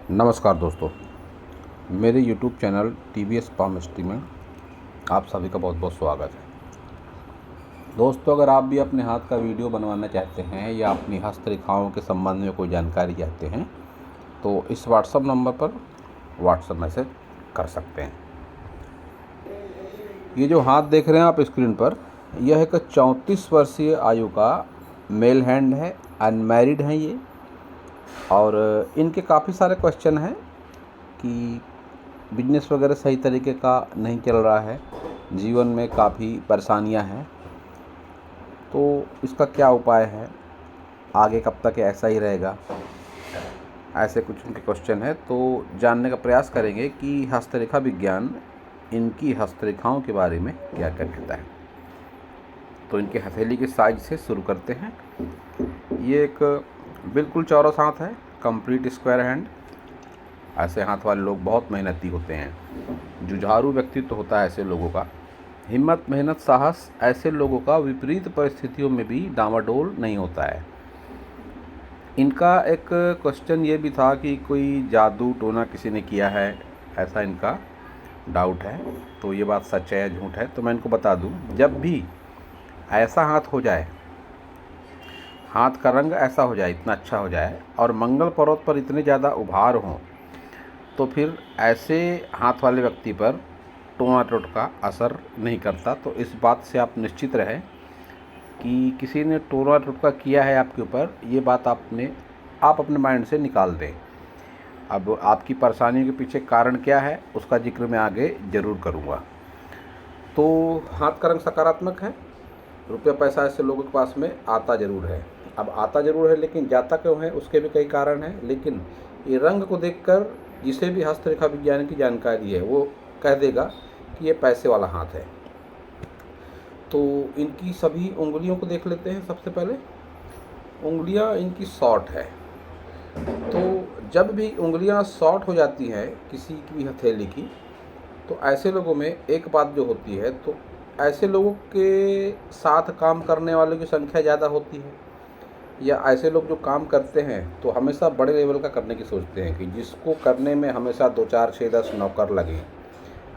नमस्कार दोस्तों, मेरे YouTube चैनल TVS पामिस्ट्री में आप सभी का बहुत बहुत स्वागत है। दोस्तों, अगर आप भी अपने हाथ का वीडियो बनवाना चाहते हैं या अपनी हस्तरेखाओं के संबंध में कोई जानकारी चाहते हैं तो इस व्हाट्सएप नंबर पर व्हाट्सएप मैसेज कर सकते हैं। ये जो हाथ देख रहे हैं आप स्क्रीन पर, यह एक 34 वर्षीय आयु का मेल हैंड है, अनमैरिड हैं ये। और इनके काफ़ी सारे क्वेश्चन हैं कि बिजनेस वगैरह सही तरीके का नहीं चल रहा है, जीवन में काफ़ी परेशानियां हैं, तो इसका क्या उपाय है, आगे कब तक ऐसा ही रहेगा, ऐसे कुछ उनके क्वेश्चन है। तो जानने का प्रयास करेंगे कि हस्तरेखा विज्ञान इनकी हस्तरेखाओं के बारे में क्या क्या कहता है। तो इनके हथेली के साइज से शुरू करते हैं। ये एक बिल्कुल चौरस हाथ है, कंप्लीट स्क्वायर हैंड। ऐसे हाथ वाले लोग बहुत मेहनती होते हैं, जुझारू व्यक्तित्व होता है ऐसे लोगों का। हिम्मत, मेहनत, साहस ऐसे लोगों का विपरीत परिस्थितियों में भी डामाडोल नहीं होता है। इनका एक क्वेश्चन ये भी था कि कोई जादू टोना किसी ने किया है, ऐसा इनका डाउट है। तो ये बात सच है या झूठ है तो मैं इनको बता दूं, जब भी ऐसा हाथ हो जाए, हाथ का रंग ऐसा हो जाए, इतना अच्छा हो जाए और मंगल पर्वत पर इतने ज़्यादा उभार हों, तो फिर ऐसे हाथ वाले व्यक्ति पर टोना टोट का असर नहीं करता। तो इस बात से आप निश्चित रहें कि किसी ने टोना टोटका किया है आपके ऊपर, ये बात आप अपने माइंड से निकाल दें। अब आपकी परेशानी के पीछे कारण क्या है उसका जिक्र मैं आगे ज़रूर करूँगा। तो हाथ का रंग सकारात्मक है, रुपया पैसा ऐसे लोगों के पास में आता ज़रूर है। अब आता ज़रूर है लेकिन जाता क्यों है उसके भी कई कारण हैं। लेकिन ये रंग को देखकर जिसे भी हस्तरेखा विज्ञान की जानकारी है वो कह देगा कि ये पैसे वाला हाथ है। तो इनकी सभी उंगलियों को देख लेते हैं। सबसे पहले उंगलियां इनकी शॉर्ट है। तो जब भी उंगलियां शॉर्ट हो जाती हैं किसी की भी हथेली की, तो ऐसे लोगों में एक बात जो होती है, तो ऐसे लोगों के साथ काम करने वालों की संख्या ज़्यादा होती है, या ऐसे लोग जो काम करते हैं तो हमेशा बड़े लेवल का करने की सोचते हैं कि जिसको करने में हमेशा 2 4 6 10 नौकर लगे,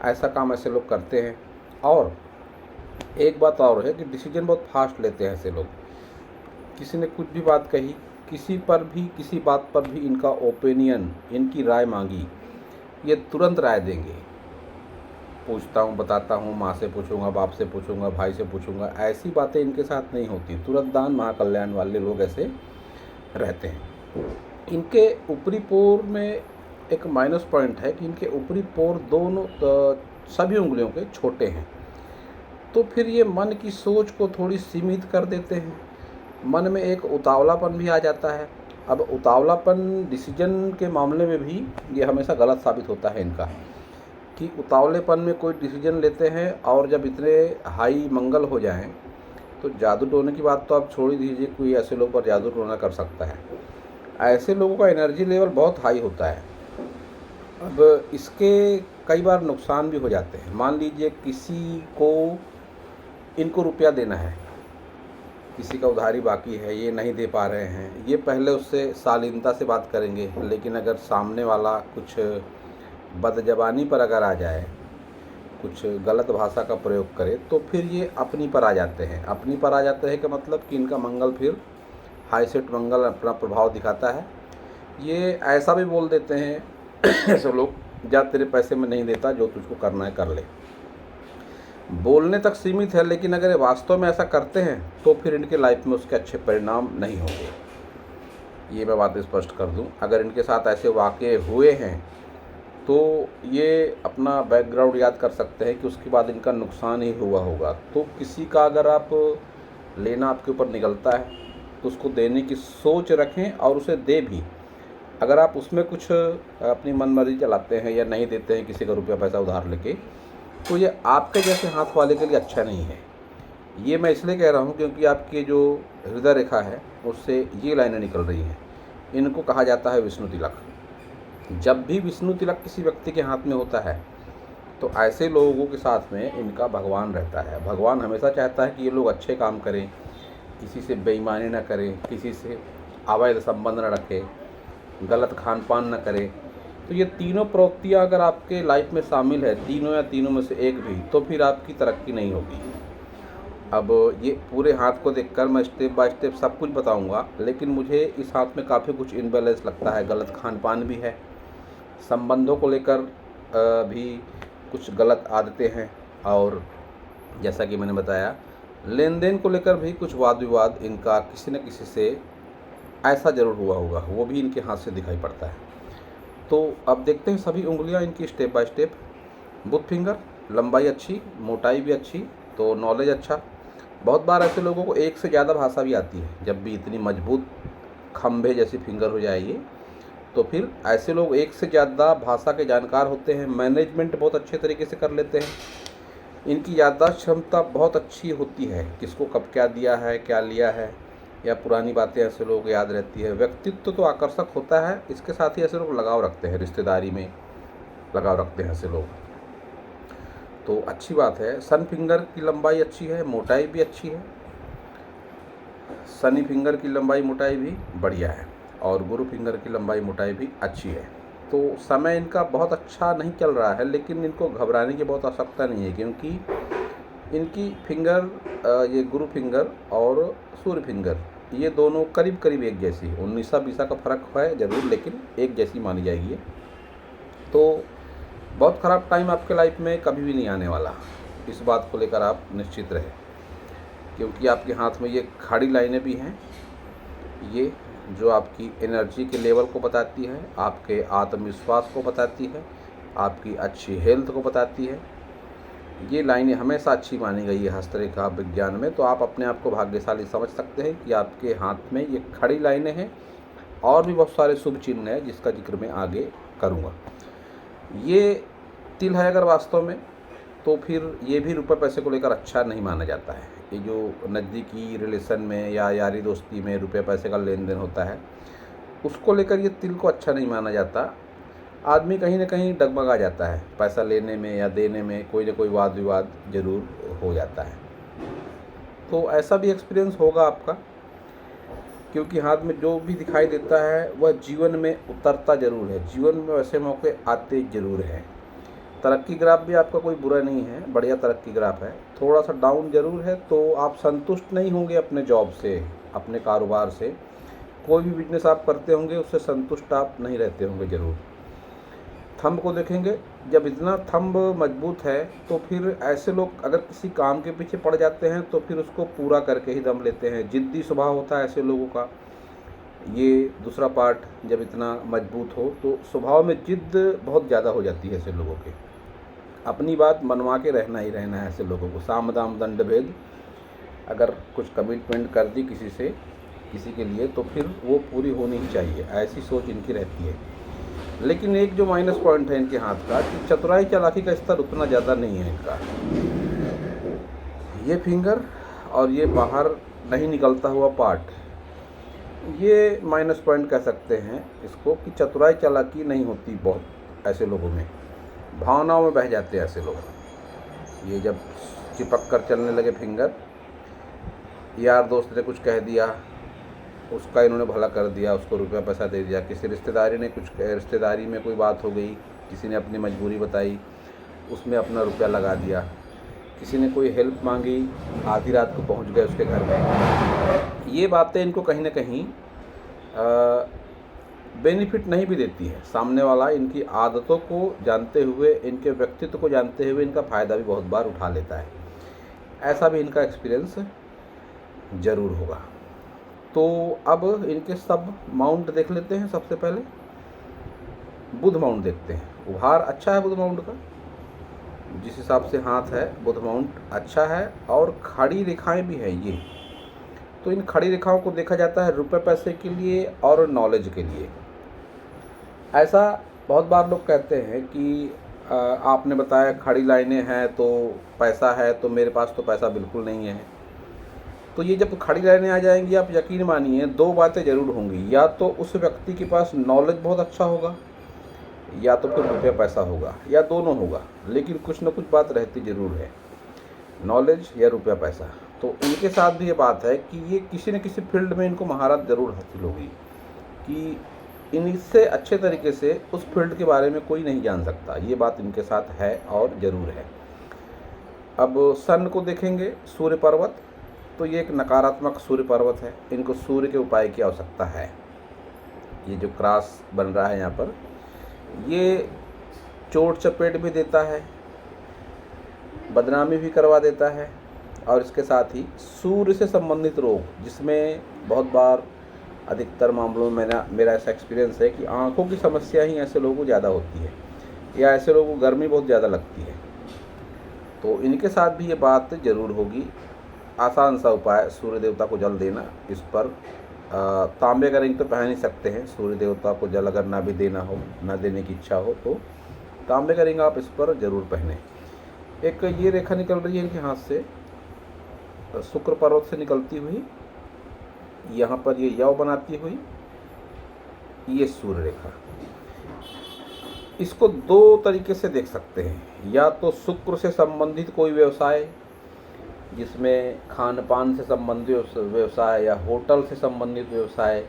ऐसा काम ऐसे लोग करते हैं। और एक बात और है कि डिसीजन बहुत फास्ट लेते हैं ऐसे लोग। किसी ने कुछ भी बात कही, किसी पर भी किसी बात पर भी इनका ओपिनियन, इनकी राय मांगी, ये तुरंत राय देंगे। पूछता हूँ, बताता हूँ, माँ से पूछूंगा, बाप से पूछूंगा, भाई से पूछूंगा, ऐसी बातें इनके साथ नहीं होती। तुरंत दान महाकल्याण वाले लोग ऐसे रहते हैं। इनके ऊपरी पोर में एक माइनस पॉइंट है कि इनके ऊपरी पोर दोनों सभी उंगलियों के छोटे हैं। तो फिर ये मन की सोच को थोड़ी सीमित कर देते हैं। मन में एक उतावलापन भी आ जाता है। अब उतावलापन डिसीजन के मामले में भी ये हमेशा गलत साबित होता है इनका, कि उतावलेपन में कोई डिसीजन लेते हैं और जब इतने हाई मंगल हो जाएं तो जादू टोने की बात तो आप छोड़ ही दीजिए, कोई ऐसे लोग पर जादू टोना कर सकता है। ऐसे लोगों का एनर्जी लेवल बहुत हाई होता है। अब इसके कई बार नुकसान भी हो जाते हैं। मान लीजिए किसी को इनको रुपया देना है, किसी का उधारी बाकी है, ये नहीं दे पा रहे हैं, ये पहले उससे शालीनता से बात करेंगे। लेकिन अगर सामने वाला कुछ बदजबानी पर अगर आ जाए, कुछ गलत भाषा का प्रयोग करे, तो फिर ये अपनी पर आ जाते हैं। अपनी पर आ जाते हैं का मतलब कि इनका मंगल फिर हाई सेट मंगल अपना प्रभाव दिखाता है। ये ऐसा भी बोल देते हैं ऐसे लोग, जा तेरे पैसे में नहीं देता, जो तुझको करना है कर ले। बोलने तक सीमित है, लेकिन अगर ये वास्तव में ऐसा करते हैं तो फिर इनके लाइफ में उसके अच्छे परिणाम नहीं होंगे। ये मैं बात स्पष्ट कर दूं। अगर इनके साथ ऐसे वाक़ये हुए हैं तो ये अपना बैकग्राउंड याद कर सकते हैं कि उसके बाद इनका नुकसान ही हुआ होगा। तो किसी का अगर आप लेना आपके ऊपर निकलता है तो उसको देने की सोच रखें और उसे दे भी। अगर आप उसमें कुछ अपनी मनमर्जी चलाते हैं या नहीं देते हैं किसी का रुपया पैसा उधार लेके, तो ये आपके जैसे हाथ वाले के लिए अच्छा नहीं है। ये मैं इसलिए कह रहा हूँ क्योंकि आपकी जो हृदय रेखा है उससे ये लाइनें निकल रही हैं। इनको कहा जाता है विष्णु तिलक। जब भी विष्णु तिलक किसी व्यक्ति के हाथ में होता है तो ऐसे लोगों के साथ में इनका भगवान रहता है। भगवान हमेशा चाहता है कि ये लोग अच्छे काम करें, किसी से बेईमानी न करें, किसी से अवैध संबंध न रखें, गलत खान पान न करें। तो ये तीनों प्रवृत्तियाँ अगर आपके लाइफ में शामिल है, तीनों या तीनों में से एक भी, तो फिर आपकी तरक्की नहीं होगी। अब ये पूरे हाथ को देखकर मैं स्टेप बाय स्टेप सब कुछ बताऊंगा, लेकिन मुझे इस हाथ में काफ़ी कुछ इनबैलेंस लगता है। गलत खान पान भी है, संबंधों को लेकर भी कुछ गलत आदतें हैं, और जैसा कि मैंने बताया लेन देन को लेकर भी कुछ वाद विवाद इनका किसी न किसी से ऐसा ज़रूर हुआ होगा, वो भी इनके हाथ से दिखाई पड़ता है। तो अब देखते हैं सभी उंगलियां इनकी step by step. Booth finger, लंबाई अच्छी, मोटाई भी अच्छी, तो नॉलेज अच्छा। बहुत बार ऐसे लोगों को एक से ज़्यादा भाषा भी आती है। जब भी इतनी मजबूत खंभे जैसी फिंगर हो जाएगी तो फिर ऐसे लोग एक से ज़्यादा भाषा के जानकार होते हैं। मैनेजमेंट बहुत अच्छे तरीके से कर लेते हैं। इनकी याददाश्त क्षमता बहुत अच्छी होती है, किसको कब क्या दिया है, क्या लिया है, या पुरानी बातें ऐसे लोगों को याद रहती है। व्यक्तित्व तो आकर्षक होता है, इसके साथ ही ऐसे लोग लगाव रखते हैं, रिश्तेदारी में लगाव रखते हैं ऐसे लोग, तो अच्छी बात है। सन फिंगर की लंबाई अच्छी है, मोटाई भी अच्छी है। शनि फिंगर की लंबाई मोटाई भी बढ़िया है, और गुरु फिंगर की लंबाई मोटाई भी अच्छी है। तो समय इनका बहुत अच्छा नहीं चल रहा है, लेकिन इनको घबराने की बहुत आवश्यकता नहीं है, क्योंकि इनकी फिंगर, ये गुरु फिंगर और सूर्य फिंगर, ये दोनों करीब करीब एक जैसी, 19-20 का फ़र्क है ज़रूर, लेकिन एक जैसी मानी जाएगी ये। तो बहुत ख़राब टाइम आपके लाइफ में कभी भी नहीं आने वाला, इस बात को लेकर आप निश्चित रहे, क्योंकि आपके हाथ में ये खड़ी लाइनें भी हैं, ये जो आपकी एनर्जी के लेवल को बताती है, आपके आत्मविश्वास को बताती है, आपकी अच्छी हेल्थ को बताती है। ये लाइनें हमेशा अच्छी मानी गई है हस्तरेखा विज्ञान में। तो आप अपने आप को भाग्यशाली समझ सकते हैं कि आपके हाथ में ये खड़ी लाइनें हैं, और भी बहुत सारे शुभ चिन्ह हैं जिसका जिक्र मैं आगे करूँगा। ये तिल है अगर वास्तव में, तो फिर ये भी रुपए पैसे को लेकर अच्छा नहीं माना जाता है। ये जो नज़दीकी रिलेशन में या यारी दोस्ती में रुपये पैसे का लेन देन होता है, उसको लेकर ये तिल को अच्छा नहीं माना जाता। आदमी कहीं ना कहीं डगमगा जाता है, पैसा लेने में या देने में कोई ना कोई वाद विवाद ज़रूर हो जाता है। तो ऐसा भी एक्सपीरियंस होगा आपका, क्योंकि हाथ में जो भी दिखाई देता है वह जीवन में उतरता ज़रूर है, जीवन में वैसे मौके आते ज़रूर हैं। तरक्की ग्राफ भी आपका कोई बुरा नहीं है, बढ़िया तरक्की ग्राफ है। थोड़ा सा डाउन ज़रूर है, तो आप संतुष्ट नहीं होंगे अपने जॉब से, अपने कारोबार से। कोई भी बिजनेस आप करते होंगे उससे संतुष्ट आप नहीं रहते होंगे ज़रूर। थंब को देखेंगे, जब इतना थंब मजबूत है तो फिर ऐसे लोग अगर किसी काम के पीछे पड़ जाते हैं तो फिर उसको पूरा करके ही दम लेते हैं। जिद्दी स्वभाव होता है ऐसे लोगों का। ये दूसरा पार्ट जब इतना मजबूत हो तो स्वभाव में जिद्द बहुत ज़्यादा हो जाती है ऐसे लोगों के। अपनी बात मनवा के रहना ही रहना है ऐसे लोगों को। साम दाम दंड भेद, अगर कुछ कमिटमेंट कर दी किसी से, किसी के लिए, तो फिर वो पूरी होनी ही चाहिए, ऐसी सोच इनकी रहती है। लेकिन एक जो माइनस पॉइंट है इनके हाथ का, कि चतुराई चालाकी का स्तर उतना ज़्यादा नहीं है इनका। ये फिंगर और ये बाहर नहीं निकलता हुआ पार्ट, ये माइनस पॉइंट कह सकते हैं इसको, कि चतुराई चालाकी नहीं होती बहुत ऐसे लोगों में, भावनाओं में बह जाते हैं ऐसे लोग। ये जब चिपक कर चलने लगे फिंगर, यार दोस्त ने कुछ कह दिया, उसका इन्होंने भला कर दिया, उसको रुपया पैसा दे दिया। किसी रिश्तेदारी में कोई बात हो गई, किसी ने अपनी मजबूरी बताई, उसमें अपना रुपया लगा दिया। किसी ने कोई हेल्प मांगी, आधी रात को पहुंच गए उसके घर में। ये बातें इनको कहीं ना कहीं बेनिफिट नहीं भी देती है। सामने वाला इनकी आदतों को जानते हुए, इनके व्यक्तित्व को जानते हुए इनका फ़ायदा भी बहुत बार उठा लेता है। ऐसा भी इनका एक्सपीरियंस ज़रूर होगा। तो अब इनके सब माउंट देख लेते हैं। सबसे पहले बुध माउंट देखते हैं। उभार अच्छा है बुध माउंट का, जिस हिसाब से हाथ है बुध माउंट अच्छा है, और खड़ी रेखाएं भी हैं ये। तो इन खड़ी रेखाओं को देखा जाता है रुपए पैसे के लिए और नॉलेज के लिए। ऐसा बहुत बार लोग कहते हैं कि आपने बताया खड़ी लाइनें हैं तो पैसा है, तो मेरे पास तो पैसा बिल्कुल नहीं है। तो ये जब खड़ी लाइनें आ जाएंगी, आप यकीन मानिए दो बातें ज़रूर होंगी। या तो उस व्यक्ति के पास नॉलेज बहुत अच्छा होगा, या तो फिर रुपया पैसा होगा, या दोनों होगा, लेकिन कुछ न कुछ बात रहती ज़रूर है, नॉलेज या रुपया पैसा। तो इनके साथ भी ये बात है कि ये किसी न किसी फील्ड में इनको महारत ज़रूर हासिल होगी, कि इनसे अच्छे तरीके से उस फील्ड के बारे में कोई नहीं जान सकता। ये बात इनके साथ है और ज़रूर है। अब सन को देखेंगे, सूर्य पर्वत, तो ये एक नकारात्मक सूर्य पर्वत है। इनको सूर्य के उपाय की आवश्यकता है। ये जो क्रॉस बन रहा है यहाँ पर, ये चोट चपेट भी देता है, बदनामी भी करवा देता है, और इसके साथ ही सूर्य से संबंधित रोग, जिसमें बहुत बार अधिकतर मामलों में मेरा ऐसा एक्सपीरियंस है कि आँखों की समस्या ही ऐसे लोगों को ज़्यादा होती है, या ऐसे लोगों को गर्मी बहुत ज़्यादा लगती है। तो इनके साथ भी ये बात ज़रूर होगी। आसान सा उपाय, सूर्य देवता को जल देना। इस पर तांबे का रिंग तो पहन ही सकते हैं। सूर्य देवता को जल अगर ना भी देना हो, ना देने की इच्छा हो, तो तांबे का रिंग आप इस पर ज़रूर पहने। एक ये रेखा निकल रही है इनके हाथ से, शुक्र पर्वत से निकलती हुई, यहाँ पर ये यव बनाती हुई, ये सूर्य रेखा। इसको दो तरीके से देख सकते हैं। या तो शुक्र से संबंधित कोई व्यवसाय, जिसमें खान पान से संबंधित व्यवसाय, या होटल से संबंधित व्यवसाय,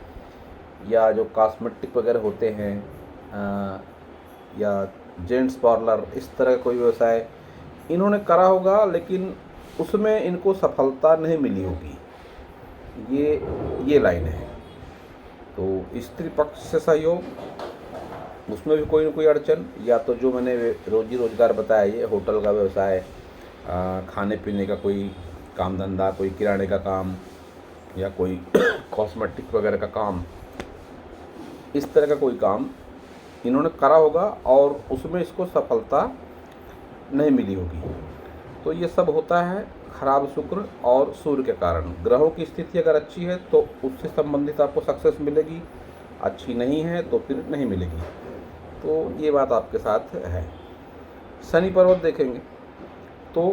या जो कॉस्मेटिक वगैरह होते हैं, या जेंट्स पार्लर, इस तरह का कोई व्यवसाय इन्होंने करा होगा, लेकिन उसमें इनको सफलता नहीं मिली होगी। ये लाइन है। तो स्त्री पक्ष से सहयोग, उसमें भी कोई न कोई अड़चन। या तो जो मैंने रोजी रोजगार बताया, ये होटल का व्यवसाय, खाने पीने का कोई काम धंधा, कोई किराने का काम, या कोई कॉस्मेटिक वगैरह का काम, इस तरह का कोई काम इन्होंने करा होगा और उसमें इसको सफलता नहीं मिली होगी। तो ये सब होता है खराब शुक्र और सूर्य के कारण। ग्रहों की स्थिति अगर अच्छी है तो उससे संबंधित आपको सक्सेस मिलेगी, अच्छी नहीं है तो फिर नहीं मिलेगी। तो ये बात आपके साथ है। शनि पर्वत देखेंगे तो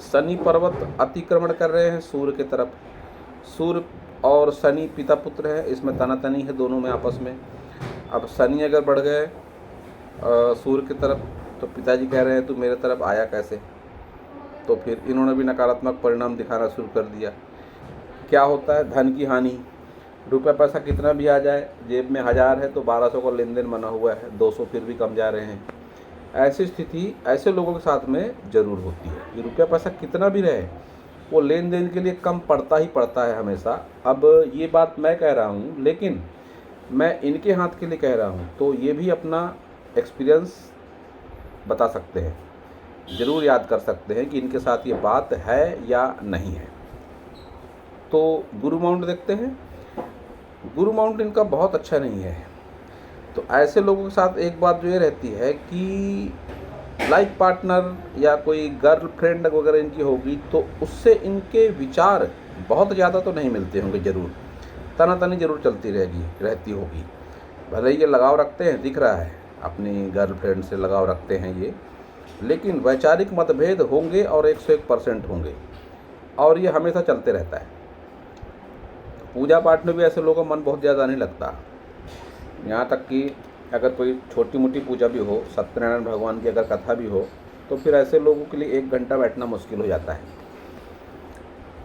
शनि पर्वत अतिक्रमण कर रहे हैं सूर्य की तरफ। सूर्य और शनि पिता पुत्र है, इसमें तनातनी है दोनों में आपस में। अब शनि अगर बढ़ गए सूर्य की तरफ, तो पिताजी कह रहे हैं तू मेरे तरफ आया कैसे। तो फिर इन्होंने भी नकारात्मक परिणाम दिखाना शुरू कर दिया। क्या होता है, धन की हानि। रुपया पैसा कितना भी आ जाए, जेब में 1000 है तो 1200 का लेन देन बना हुआ है, 200 फिर भी कम जा रहे हैं। ऐसी स्थिति ऐसे लोगों के साथ में ज़रूर होती है कि रुपया पैसा कितना भी रहे, वो लेन देन के लिए कम पड़ता ही पड़ता है हमेशा। अब ये बात मैं कह रहा हूँ, लेकिन मैं इनके हाथ के लिए कह रहा हूँ, तो ये भी अपना एक्सपीरियंस बता सकते हैं, ज़रूर याद कर सकते हैं कि इनके साथ ये बात है या नहीं है। तो गुरु माउंट देखते हैं। गुरु माउंट इनका बहुत अच्छा नहीं है। तो ऐसे लोगों के साथ एक बात जो ये रहती है कि लाइफ पार्टनर या कोई गर्लफ्रेंड वगैरह इनकी होगी, तो उससे इनके विचार बहुत ज़्यादा तो नहीं मिलते होंगे, ज़रूर तनातनी ज़रूर चलती रहती होगी। भले ही ये लगाव रखते हैं, दिख रहा है अपनी गर्लफ्रेंड से लगाव रखते हैं ये, लेकिन वैचारिक मतभेद होंगे और 101% होंगे, और ये हमेशा चलते रहता है। पूजा पाठ में भी ऐसे लोगों का मन बहुत ज़्यादा नहीं लगता। यहाँ तक कि अगर कोई छोटी मोटी पूजा भी हो, सत्यनारायण भगवान की अगर कथा भी हो, तो फिर ऐसे लोगों के लिए 1 घंटा बैठना मुश्किल हो जाता है।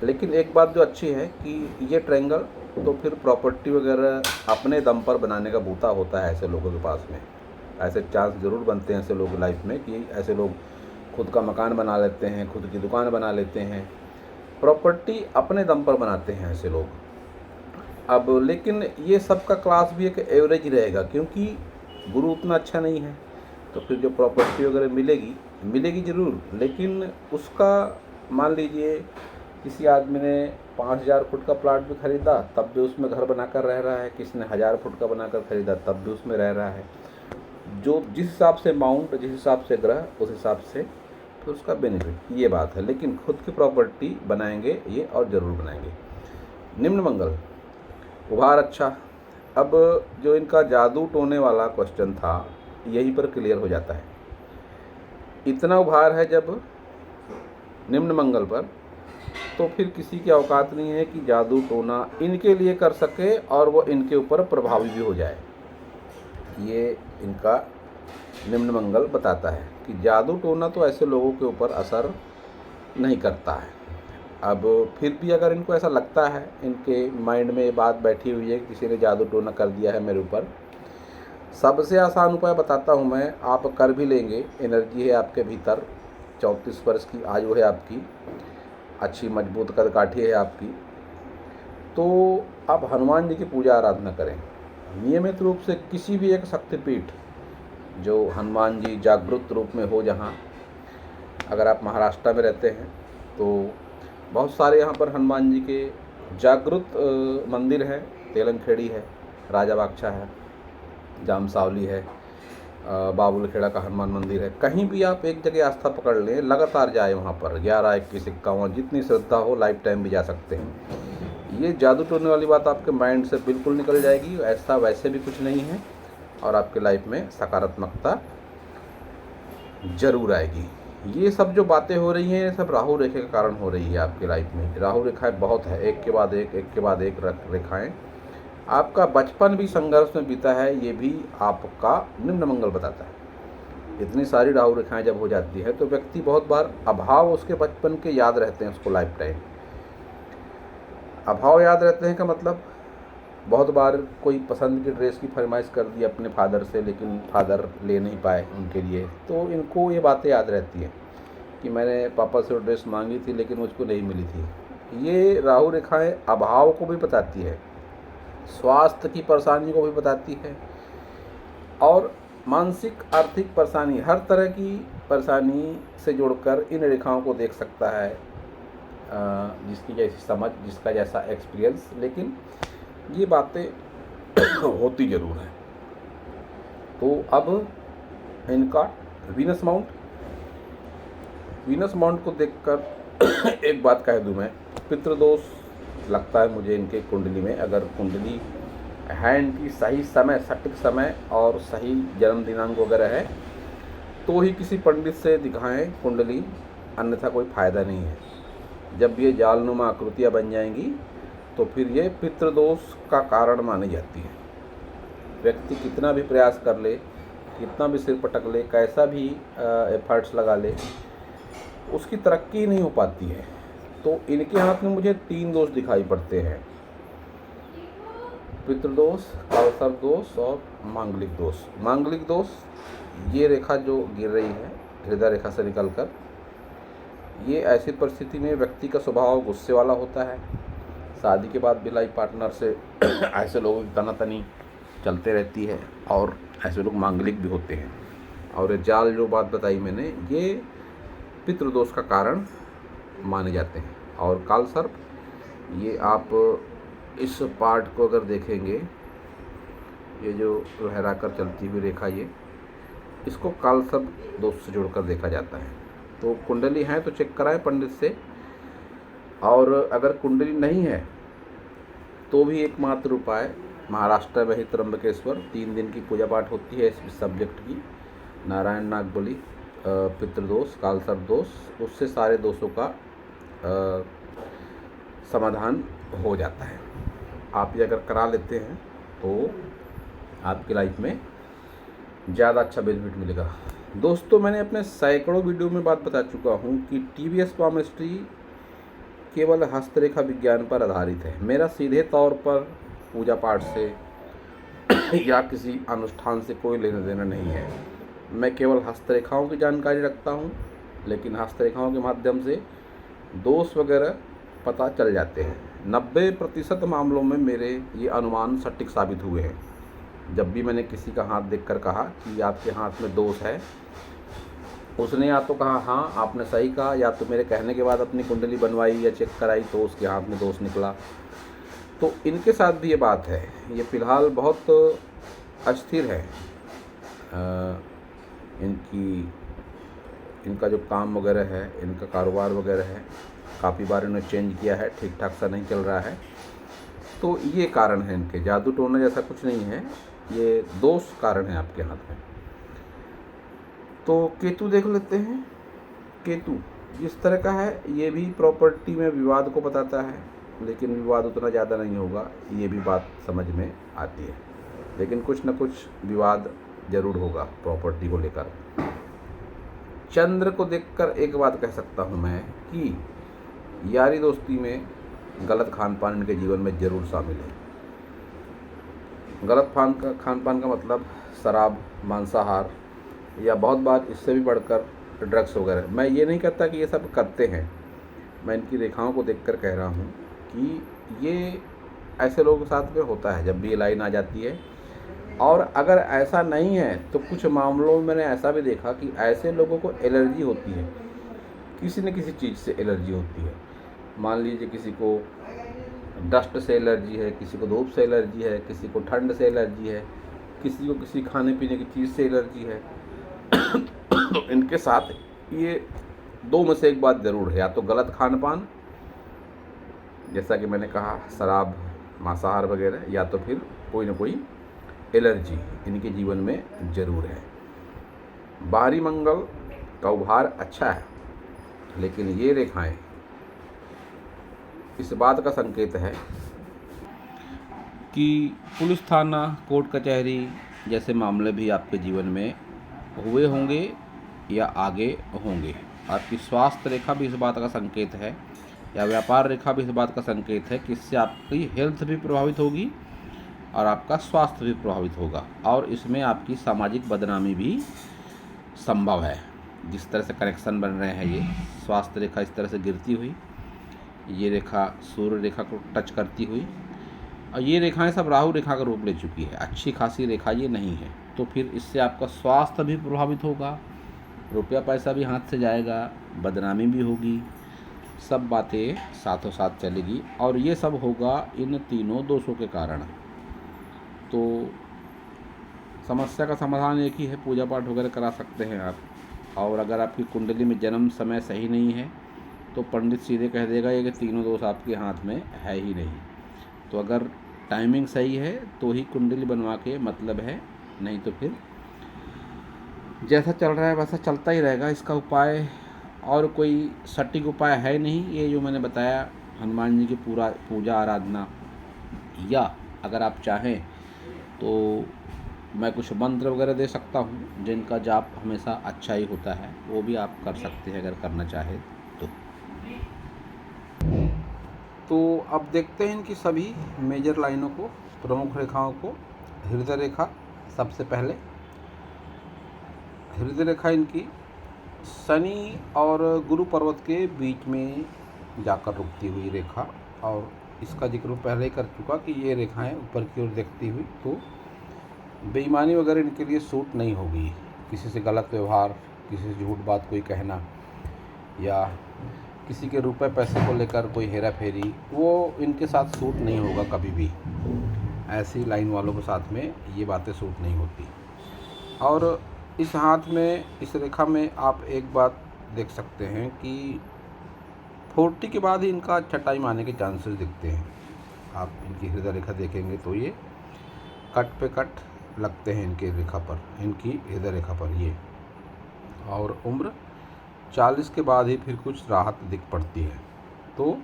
लेकिन एक बात जो अच्छी है कि ये ट्रायंगल तो फिर प्रॉपर्टी वगैरह अपने दम पर बनाने का बूता होता है ऐसे लोगों के पास में। ऐसे चांस ज़रूर बनते हैं ऐसे लोग लाइफ में कि ऐसे लोग खुद का मकान बना लेते हैं, खुद की दुकान बना लेते हैं, प्रॉपर्टी अपने दम पर बनाते हैं ऐसे लोग। अब लेकिन ये सबका क्लास भी एक एवरेज ही रहेगा, क्योंकि गुरु उतना अच्छा नहीं है। तो फिर जो प्रॉपर्टी वगैरह मिलेगी ज़रूर, लेकिन उसका मान लीजिए किसी आदमी ने 5000 फुट का प्लाट भी खरीदा, तब भी उसमें घर बनाकर रह रहा है। किसी ने 1000 फुट का बनाकर खरीदा, तब भी उसमें रह रहा है। जो जिस हिसाब से माउंट, जिस हिसाब से ग्रह, उस हिसाब से फिर उसका बेनिफिट, ये बात है। लेकिन खुद की प्रॉपर्टी बनाएंगे ये, और ज़रूर बनाएंगे। निम्न मंगल उभार अच्छा। अब जो इनका जादू टोने वाला क्वेश्चन था, यहीं पर क्लियर हो जाता है। इतना उभार है जब निम्न मंगल पर, तो फिर किसी की औकात नहीं है कि जादू टोना इनके लिए कर सके और वो इनके ऊपर प्रभावी भी हो जाए। ये इनका निम्न मंगल बताता है कि जादू टोना तो ऐसे लोगों के ऊपर असर नहीं करता है। अब फिर भी अगर इनको ऐसा लगता है, इनके माइंड में ये बात बैठी हुई है कि किसी ने जादू टोना कर दिया है मेरे ऊपर, सबसे आसान उपाय बताता हूँ मैं, आप कर भी लेंगे। एनर्जी है आपके भीतर, 34 वर्ष की आयु है आपकी, अच्छी मजबूत कदकाठी है आपकी, तो आप हनुमान जी की पूजा आराधना करें नियमित रूप से। किसी भी एक शक्तिपीठ जो हनुमान जी जागृत रूप में हो, जहाँ अगर आप महाराष्ट्र में रहते हैं तो बहुत सारे यहाँ पर हनुमान जी के जागृत मंदिर हैं। तेलंगखेड़ी है, राजा बागछा है, जामसावली है, बाबुलखेड़ा का हनुमान मंदिर है। कहीं भी आप एक जगह आस्था पकड़ लें, लगातार जाए वहाँ पर, 11, 21, 51, जितनी श्रद्धा हो, लाइफ टाइम भी जा सकते हैं। ये जादू टोने वाली बात आपके माइंड से बिल्कुल निकल जाएगी। ऐसा वैसे भी कुछ नहीं है, और आपके लाइफ में सकारात्मकता जरूर आएगी। ये सब जो बातें हो रही हैं, ये सब राहु रेखा के कारण हो रही है आपकी लाइफ में। राहु रेखाएं बहुत है, एक के बाद एक रेखाएं। आपका बचपन भी संघर्ष में बीता है, ये भी आपका निम्न मंगल बताता है। इतनी सारी राहु रेखाएं जब हो जाती है तो व्यक्ति बहुत बार अभाव उसके बचपन के याद रहते हैं उसको लाइफ टाइम। अभाव याद रहते हैं का मतलब, बहुत बार कोई पसंद की ड्रेस की फरमाइश कर दी अपने फादर से, लेकिन फादर ले नहीं पाए उनके लिए, तो इनको ये बातें याद रहती हैं कि मैंने पापा से ड्रेस मांगी थी लेकिन मुझको नहीं मिली थी। ये राहु रेखाएं अभाव को भी बताती है, स्वास्थ्य की परेशानी को भी बताती है, और मानसिक आर्थिक परेशानी, हर तरह की परेशानी से जोड़कर इन रेखाओं को देख सकता है, जिसकी जैसी समझ, जिसका जैसा एक्सपीरियंस। लेकिन ये बातें होती ज़रूर हैं। तो अब इनका वीनस माउंट को देखकर एक बात कह दूं मैं, पितृदोष लगता है मुझे इनके कुंडली में। अगर कुंडली है इनकी सही समय, सटीक समय और सही जन्म दिनांक वगैरह है, तो ही किसी पंडित से दिखाएं कुंडली, अन्यथा कोई फ़ायदा नहीं है। जब ये जालनुमा आकृतियाँ बन जाएंगी तो फिर ये पितृदोष का कारण मानी जाती है। व्यक्ति कितना भी प्रयास कर ले, कितना भी सिर पटक ले, कैसा भी एफर्ट्स लगा ले, उसकी तरक्की नहीं हो पाती है। तो इनके हाथ में मुझे 3 दोष दिखाई पड़ते हैं, पितृदोष, कालसर्प दोष और मांगलिक दोष। मांगलिक दोष, ये रेखा जो गिर रही है हृदय रेखा से निकलकर, ये ऐसी परिस्थिति में व्यक्ति का स्वभाव गुस्से वाला होता है। शादी के बाद भी लाइफ पार्टनर से ऐसे लोगों की तनातनी चलते रहती है, और ऐसे लोग मांगलिक भी होते हैं। और ये जाल जो बात बताई मैंने, ये पितृदोष का कारण माने जाते हैं। और कालसर्प, ये आप इस पार्ट को अगर देखेंगे, ये जो लहराकर चलती हुई रेखा, ये इसको कालसर्प दोष से जोड़कर देखा जाता है। तो कुंडली है तो चेक कराएं पंडित से, और अगर कुंडली नहीं है तो भी एकमात्र उपाय, महाराष्ट्र में ही त्र्यंबकेश्वर 3 दिन की पूजा पाठ होती है इस सब्जेक्ट की, नारायण नागबली, पितृदोष, कालसर्प दोष, उससे सारे दोषों का समाधान हो जाता है। आप ये अगर करा लेते हैं तो आपकी लाइफ में ज़्यादा अच्छा बेनिफिट मिलेगा। दोस्तों, मैंने अपने सैकड़ों वीडियो में बात बता चुका हूँ कि टीवीएस पामिस्ट्री केवल हस्तरेखा विज्ञान पर आधारित है। मेरा सीधे तौर पर पूजा पाठ से या किसी अनुष्ठान से कोई लेना देना नहीं है। मैं केवल हस्तरेखाओं की जानकारी रखता हूँ, लेकिन हस्तरेखाओं के माध्यम से दोष वगैरह पता चल जाते हैं। 90% मामलों में मेरे ये अनुमान सटीक साबित हुए हैं। जब भी मैंने किसी का हाथ देखकर कहा कि आपके हाथ में दोष है, उसने या तो कहा हाँ आपने सही कहा, या तो मेरे कहने के बाद अपनी कुंडली बनवाई या चेक कराई तो उसके हाथ में दोष निकला। तो इनके साथ भी ये बात है। ये फ़िलहाल बहुत अस्थिर है। इनका जो काम वगैरह है, इनका कारोबार वगैरह है, काफ़ी बार इन्होंने चेंज किया है, ठीक ठाक सा नहीं चल रहा है। तो ये कारण है इनके, जादू टोना जैसा कुछ नहीं है, ये दोष कारण है आपके हाथ में। तो केतु देख लेते हैं। केतु जिस तरह का है, ये भी प्रॉपर्टी में विवाद को बताता है, लेकिन विवाद उतना ज़्यादा नहीं होगा, ये भी बात समझ में आती है। लेकिन कुछ न कुछ विवाद ज़रूर होगा प्रॉपर्टी को लेकर। चंद्र को देखकर एक बात कह सकता हूँ मैं कि यारी दोस्ती में गलत खान पान इनके जीवन में ज़रूर शामिल है। गलत खान पान का मतलब शराब, मांसाहार या बहुत बार इससे भी बढ़कर ड्रग्स वगैरह। मैं ये नहीं कहता कि ये सब करते हैं, मैं इनकी रेखाओं को देखकर कह रहा हूँ कि ये ऐसे लोगों के साथ में होता है जब भी ये लाइन आ जाती है। और अगर ऐसा नहीं है तो कुछ मामलों में मैंने ऐसा भी देखा कि ऐसे लोगों को एलर्जी होती है, किसी न किसी चीज़ से एलर्जी होती है। मान लीजिए किसी को डस्ट से एलर्जी है, किसी को धूप से एलर्जी है, किसी को ठंड से एलर्जी है, किसी को किसी खाने पीने की चीज़ से एलर्जी है। तो इनके साथ ये दो में से एक बात ज़रूर है, या तो गलत खान पान जैसा कि मैंने कहा शराब, मांसाहार वगैरह, या तो फिर कोई ना कोई एलर्जी इनके जीवन में ज़रूर है। बाहरी मंगल का उभार अच्छा है, लेकिन ये रेखाएं इस बात का संकेत है कि पुलिस थाना, कोर्ट कचहरी जैसे मामले भी आपके जीवन में हुए होंगे या आगे होंगे। आपकी स्वास्थ्य रेखा भी इस बात का संकेत है, या व्यापार रेखा भी इस बात का संकेत है कि इससे आपकी हेल्थ भी प्रभावित होगी और आपका स्वास्थ्य भी प्रभावित होगा, और इसमें आपकी सामाजिक बदनामी भी संभव है। जिस तरह से कनेक्शन बन रहे हैं, ये स्वास्थ्य रेखा इस तरह से गिरती हुई, ये रेखा सूर्य रेखा को टच करती हुई, और ये रेखाएं सब राहु रेखा का रूप ले चुकी है। अच्छी खासी रेखा ये नहीं है, तो फिर इससे आपका स्वास्थ्य भी प्रभावित होगा, रुपया पैसा भी हाथ से जाएगा, बदनामी भी होगी, सब बातें साथों साथ चलेगी। और ये सब होगा इन तीनों दोषों के कारण। तो समस्या का समाधान एक ही है, पूजा पाठ वगैरह करा सकते हैं आप। और अगर आपकी कुंडली में जन्म समय सही नहीं है तो पंडित सीधे कह देगा ये कि तीनों दोष आपके हाथ में है ही नहीं। तो अगर टाइमिंग सही है तो ही कुंडली बनवा के मतलब है, नहीं तो फिर जैसा चल रहा है वैसा चलता ही रहेगा। इसका उपाय और कोई सटीक उपाय है नहीं, ये जो मैंने बताया, हनुमान जी की पूजा आराधना, या अगर आप चाहें तो मैं कुछ मंत्र वगैरह दे सकता हूँ जिनका जाप हमेशा अच्छा ही होता है, वो भी आप कर सकते हैं अगर करना चाहे तो। तो अब देखते हैं इनकी सभी मेजर लाइनों को, प्रमुख रेखाओं को। हृदय रेखा सबसे पहले, हृदय रेखा इनकी शनि और गुरु पर्वत के बीच में जाकर रुकती हुई रेखा, और इसका जिक्र पहले ही कर चुका कि ये रेखाएं ऊपर की ओर देखती हुई, तो बेईमानी वगैरह इनके लिए सूट नहीं होगी। किसी से गलत व्यवहार, किसी से झूठ बात कोई कहना, या किसी के रुपए पैसे को लेकर कोई हेरा फेरी, वो इनके साथ सूट नहीं होगा कभी भी। ऐसी लाइन वालों के साथ में ये बातें सूट नहीं होती। और इस हाथ में, इस रेखा में आप एक बात देख सकते हैं कि 40 के बाद ही इनका अच्छा टाइम आने के चांसेस दिखते हैं। आप इनकी हृदय रेखा देखेंगे तो ये कट पे कट लगते हैं इनके रेखा पर, इनकी हृदय रेखा पर ये। और उम्र 40 के बाद ही फिर कुछ राहत दिख पड़ती है। तो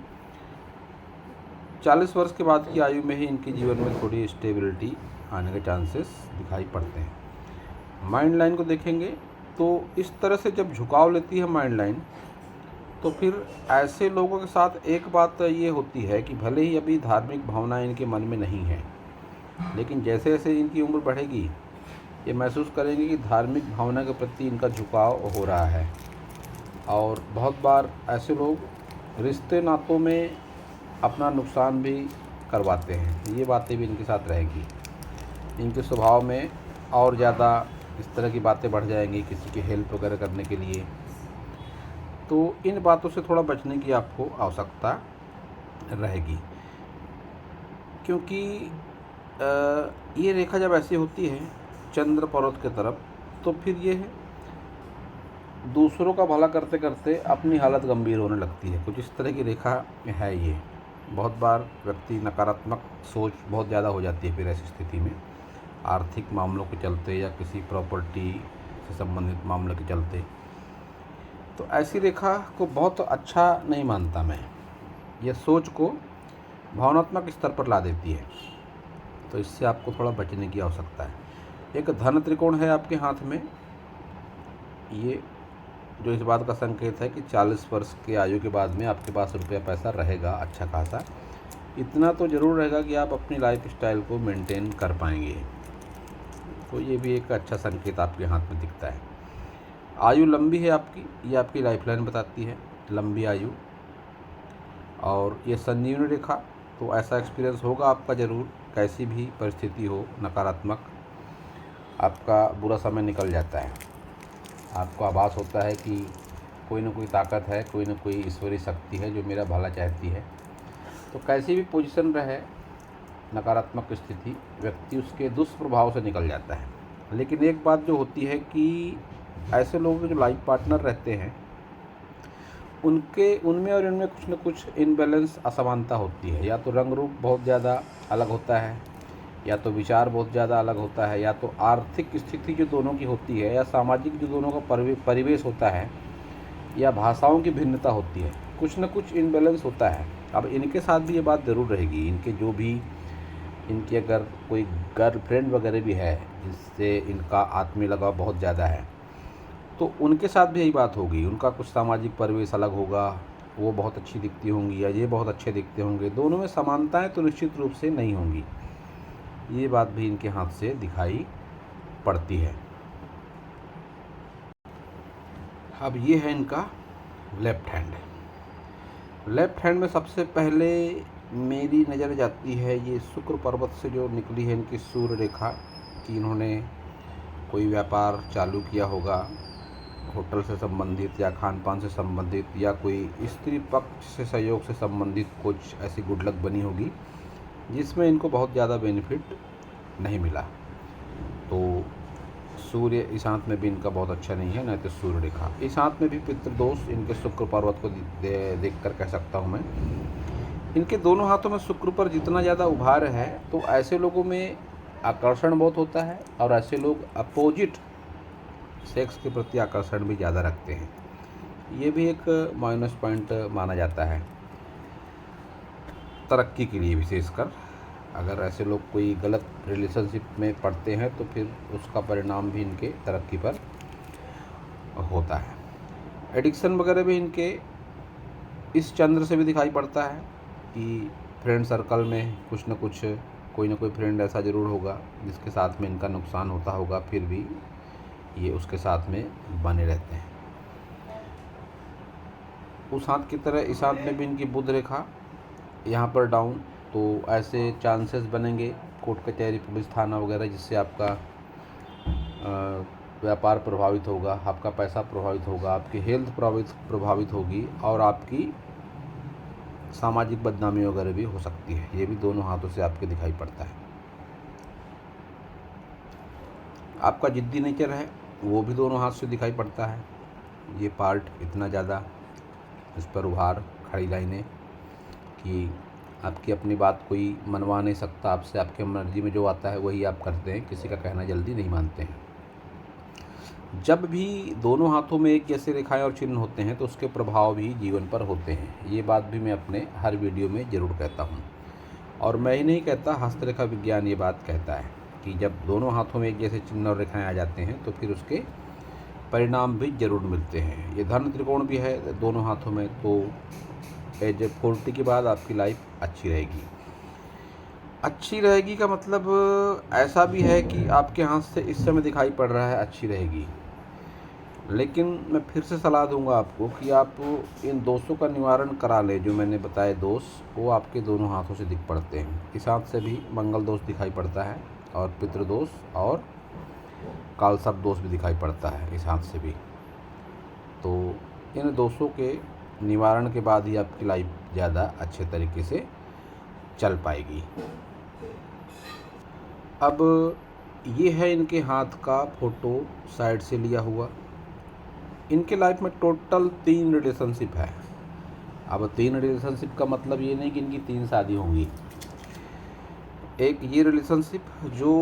40 वर्ष के बाद की आयु में ही इनके जीवन में थोड़ी स्टेबिलिटी आने के चांसेस दिखाई पड़ते हैं। माइंड लाइन को देखेंगे तो इस तरह से जब झुकाव लेती है माइंड लाइन, तो फिर ऐसे लोगों के साथ एक बात ये होती है कि भले ही अभी धार्मिक भावनाएं इनके मन में नहीं है, लेकिन जैसे जैसे इनकी उम्र बढ़ेगी ये महसूस करेंगे कि धार्मिक भावना के प्रति इनका झुकाव हो रहा है। और बहुत बार ऐसे लोग रिश्ते नातों में अपना नुकसान भी करवाते हैं, ये बातें भी इनके साथ रहेंगी। इनके स्वभाव में और ज़्यादा इस तरह की बातें बढ़ जाएंगी किसी की हेल्प वगैरह करने के लिए। तो इन बातों से थोड़ा बचने की आपको आवश्यकता रहेगी, क्योंकि ये रेखा जब ऐसी होती है चंद्र पर्वत की तरफ, तो फिर ये दूसरों का भला करते करते अपनी हालत गंभीर होने लगती है। कुछ इस तरह की रेखा है ये। बहुत बार व्यक्ति नकारात्मक सोच बहुत ज़्यादा हो जाती है फिर ऐसी स्थिति में, आर्थिक मामलों के चलते या किसी प्रॉपर्टी से संबंधित मामले के चलते। तो ऐसी रेखा को बहुत अच्छा नहीं मानता मैं, यह सोच को भावनात्मक स्तर पर ला देती है। तो इससे आपको थोड़ा बचने की आवश्यकता है। एक धन त्रिकोण है आपके हाथ में, ये जो इस बात का संकेत है कि 40 वर्ष की आयु के बाद में आपके पास रुपया पैसा रहेगा अच्छा खासा। इतना तो ज़रूर रहेगा कि आप अपनी लाइफ स्टाइल को मेंटेन कर पाएंगे। तो ये भी एक अच्छा संकेत आपके हाथ में दिखता है। आयु लंबी है आपकी, ये आपकी लाइफलाइन बताती है, लंबी आयु। और ये संजीवनी रेखा, तो ऐसा एक्सपीरियंस होगा आपका ज़रूर, कैसी भी परिस्थिति हो नकारात्मक, आपका बुरा समय निकल जाता है। आपको आभास होता है कि कोई ना कोई ताकत है, कोई ना कोई ईश्वरीय शक्ति है जो मेरा भला चाहती है। तो कैसी भी पोजीशन रहे नकारात्मक स्थिति, व्यक्ति उसके दुष्प्रभाव से निकल जाता है। लेकिन एक बात जो होती है कि ऐसे लोगों के जो लाइफ पार्टनर रहते हैं उनमें और इनमें कुछ न कुछ इनबैलेंस, असमानता होती है। या तो रंग रूप बहुत ज़्यादा अलग होता है, या तो विचार बहुत ज़्यादा अलग होता है, या तो आर्थिक स्थिति जो दोनों की होती है, या सामाजिक जो दोनों का परिवेश होता है, या भाषाओं की भिन्नता होती है। कुछ न कुछ इनबैलेंस होता है। अब इनके साथ भी ये बात ज़रूर रहेगी। इनकी अगर कोई गर्लफ्रेंड वगैरह भी है जिससे इनका आत्मीय लगाव बहुत ज़्यादा है, तो उनके साथ भी यही बात होगी। उनका कुछ सामाजिक परिवेश अलग होगा, वो बहुत अच्छी दिखती होंगी या ये बहुत अच्छे दिखते होंगे। दोनों में समानताएं तो निश्चित रूप से नहीं होंगी। ये बात भी इनके हाथ से दिखाई पड़ती है। अब ये है इनका लेफ्ट हैंड। लेफ्ट हैंड में सबसे पहले मेरी नज़र जाती है ये शुक्र पर्वत से जो निकली है इनकी सूर्य रेखा, कि इन्होंने कोई व्यापार चालू किया होगा, होटल से संबंधित या खान पान से संबंधित, या कोई स्त्री पक्ष से सहयोग से संबंधित कुछ ऐसी गुड लक बनी होगी जिसमें इनको बहुत ज़्यादा बेनिफिट नहीं मिला। तो सूर्य इस हाथ में भी इनका बहुत अच्छा नहीं है, नहीं तो सूर्य रेखा। इस हाथ में भी पितृदोष इनके शुक्र पर्वत को देख कर कह सकता हूँ मैं। इनके दोनों हाथों में शुक्र पर जितना ज़्यादा उभार है, तो ऐसे लोगों में आकर्षण बहुत होता है, और ऐसे लोग अपोजिट सेक्स के प्रति आकर्षण भी ज़्यादा रखते हैं। ये भी एक माइनस पॉइंट माना जाता है तरक्की के लिए। विशेषकर अगर ऐसे लोग कोई गलत रिलेशनशिप में पड़ते हैं तो फिर उसका परिणाम भी इनके तरक्की पर होता है। एडिक्शन वगैरह भी इनके इस चंद्र से भी दिखाई पड़ता है कि फ्रेंड सर्कल में कुछ न कुछ, कोई ना कोई फ्रेंड ऐसा ज़रूर होगा जिसके साथ में इनका नुकसान होता होगा, फिर भी ये उसके साथ में बने रहते हैं। उस हाथ की तरह इस हाथ में भी इनकी बुध रेखा यहाँ पर डाउन, तो ऐसे चांसेस बनेंगे कोर्ट कचहरी, पुलिस थाना वगैरह, जिससे आपका व्यापार प्रभावित होगा, आपका पैसा प्रभावित होगा, आपकी हेल्थ प्रभावित होगी, और आपकी सामाजिक बदनामी वगैरह भी हो सकती है। ये भी दोनों हाथों से आपके दिखाई पड़ता है। आपका जिद्दी नेचर है वो भी दोनों हाथ से दिखाई पड़ता है। ये पार्ट इतना ज़्यादा, इस पर उभार, खड़ी लाइनें, कि आपकी अपनी बात कोई मनवा नहीं सकता आपसे, आपके मर्जी में जो आता है वही आप करते हैं, किसी का कहना जल्दी नहीं मानते हैं। जब भी दोनों हाथों में एक जैसे रेखाएं और चिन्ह होते हैं तो उसके प्रभाव भी जीवन पर होते हैं। ये बात भी मैं अपने हर वीडियो में ज़रूर कहता हूँ, और मैं ही नहीं कहता, हस्तरेखा विज्ञान ये बात कहता है कि जब दोनों हाथों में एक जैसे चिन्ह और रेखाएं आ जाते हैं तो फिर उसके परिणाम भी ज़रूर मिलते हैं। ये धन त्रिकोण भी है दोनों हाथों में, तो एज 40 के बाद आपकी लाइफ अच्छी रहेगी। अच्छी रहेगी का मतलब ऐसा भी है कि आपके हाथ से इस समय दिखाई पड़ रहा है अच्छी रहेगी, लेकिन मैं फिर से सलाह दूंगा आपको कि आप इन दोषों का निवारण करा लें। जो मैंने बताए दोष, वो आपके दोनों हाथों से दिख पड़ते हैं। इस हाथ से भी मंगल दोष दिखाई पड़ता है, और पितृदोष और कालसर्प दोष भी दिखाई पड़ता है इस हाथ से भी। तो इन दोषों के निवारण के बाद ही आपकी लाइफ ज़्यादा अच्छे तरीके से चल पाएगी। अब ये है इनके हाथ का फोटो साइड से लिया हुआ। इनके लाइफ में टोटल 3 रिलेशनशिप है। अब 3 रिलेशनशिप का मतलब ये नहीं कि इनकी 3 शादी होंगी। एक ये रिलेशनशिप जो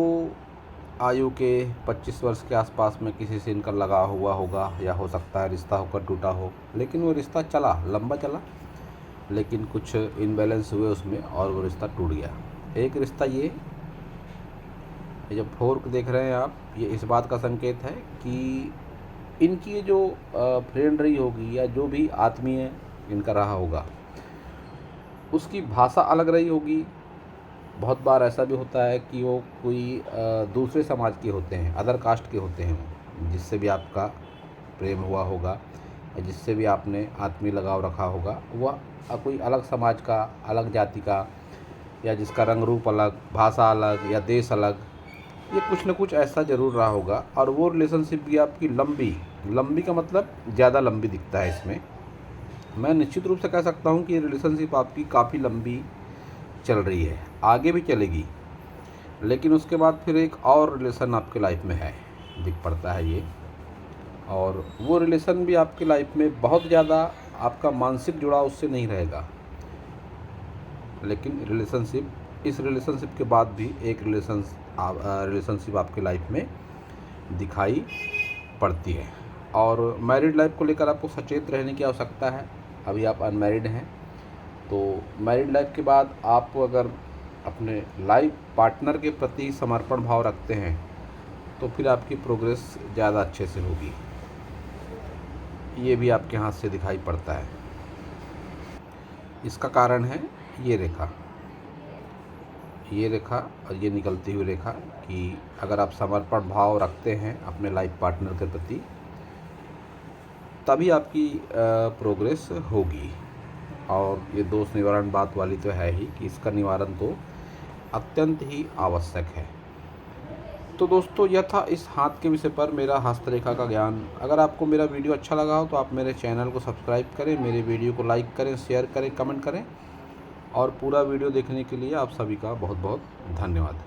आयु के 25 वर्ष के आसपास में किसी से इनका लगा हुआ होगा, या हो सकता है रिश्ता होकर टूटा हो, लेकिन वो रिश्ता चला, लंबा चला, लेकिन कुछ इनबैलेंस हुए उसमें और वो रिश्ता टूट गया। एक रिश्ता ये जब फोर्क देख रहे हैं आप, ये इस बात का संकेत है कि इनकी जो फ्रेंड रही होगी या जो भी आत्मीय इनका रहा होगा, उसकी भाषा अलग रही होगी। बहुत बार ऐसा भी होता है कि वो कोई दूसरे समाज के होते हैं, अदर कास्ट के होते हैं, जिससे भी आपका प्रेम हुआ होगा या जिससे भी आपने आत्मीय लगाव रखा होगा, वह कोई अलग समाज का, अलग जाति का, या जिसका रंग रूप अलग, भाषा अलग या देश अलग, ये कुछ न कुछ ऐसा ज़रूर रहा होगा। और वो रिलेशनशिप भी आपकी लंबी का मतलब ज़्यादा लंबी दिखता है इसमें। मैं निश्चित रूप से कह सकता हूँ कि ये रिलेशनशिप आपकी काफ़ी लंबी चल रही है, आगे भी चलेगी। लेकिन उसके बाद फिर एक और रिलेशन आपके लाइफ में है, दिख पड़ता है ये। और वो रिलेशन भी आपकी लाइफ में बहुत ज़्यादा आपका मानसिक जुड़ाव उससे नहीं रहेगा, लेकिन इस रिलेशनशिप के बाद भी एक रिलेशनशिप आपकी लाइफ में दिखाई पड़ती है। और मैरिड लाइफ को लेकर आपको सचेत रहने की आवश्यकता है। अभी आप अनमैरिड हैं, तो मैरिड लाइफ के बाद आप अगर अपने लाइफ पार्टनर के प्रति समर्पण भाव रखते हैं तो फिर आपकी प्रोग्रेस ज़्यादा अच्छे से होगी। ये भी आपके हाथ से दिखाई पड़ता है। इसका कारण है ये रेखा और ये निकलती हुई रेखा कि अगर आप समर्पण भाव रखते हैं अपने लाइफ पार्टनर के प्रति, तभी आपकी प्रोग्रेस होगी। और ये दोष निवारण बात वाली तो है ही कि इसका निवारण तो अत्यंत ही आवश्यक है। तो दोस्तों, यह था इस हाथ के विषय पर मेरा हस्तरेखा का ज्ञान। अगर आपको मेरा वीडियो अच्छा लगा हो तो आप मेरे चैनल को सब्सक्राइब करें, मेरे वीडियो को लाइक करें, शेयर करें, कमेंट करें। और पूरा वीडियो देखने के लिए आप सभी का बहुत बहुत धन्यवाद।